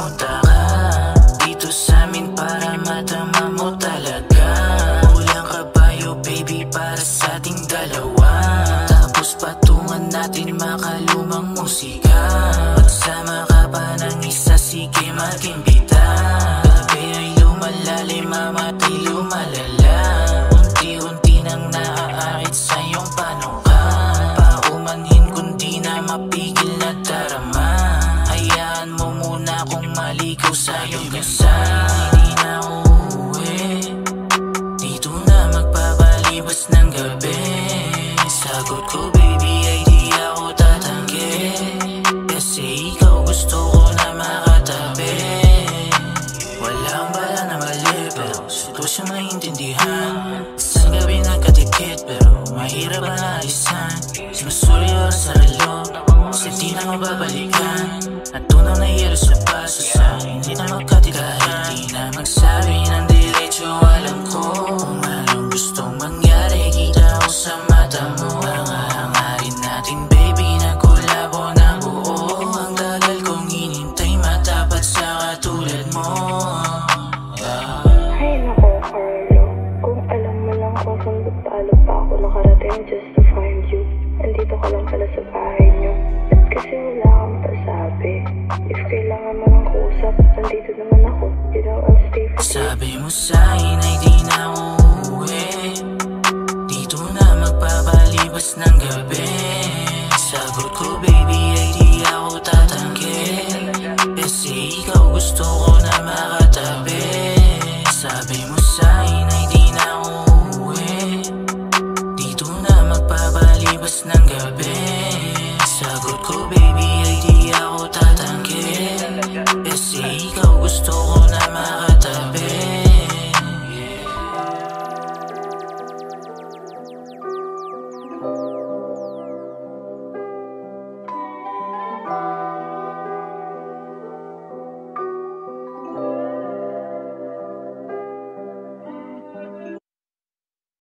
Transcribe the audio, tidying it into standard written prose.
pumunta ka dito sa'min para madama mo talaga. Kulang kabayo baby para sa ating dalawa. Tapos patungan natin makalumang musika. Magsama ka pa ng isa, sige mag-imbita. Gabi ay lumalalim, mamatay lumalala. Unti-unti nang naaakit sa iyong panuka. Paumanhin kundi na mapigil na darama. Hayaan mo muna kung maligaw sa iyong gasa. Hindi na uuwi, dito na magpapalibas ng gabi. Sagot ko baby ay di ako tatanggi, kasi ikaw gusto ko na makatabi. Walang bala na mali pero sitwasyong maintindihan. Isang gabi nagkadikit pero mahirap ang alisan. Sinusulit oras sa relo kasi di na mababalikan. Natunaw na yelo sa paso sa hindi na magkatikahan. Di na magsabi ng diretso, alam ko kung anong gustong mangyari. Kita ko sa mata mo, hangahangarin natin baby na kolabo na buo. Ang tagal kong hinintay, matapat sa katulad mo. Ay nako Carlo, kung alam mo lang kung saan talo pa ako nakarating just to find you. Andito ka lang pala sa bahay niyo, at kasi wala kang pasabi. If kailangan mo ng kusap, nandito naman ako. You know I'll stay for you. Sabi mo sa'kin ay di na uuwi, dito na magpapalibas ng gabi. Sagot ko baby ay di ako tatanggi, kasi ikaw gusto ko na makatabi. Sabi mo sa'kin ay di na uuwi, dito na magpapalibas ng gabi.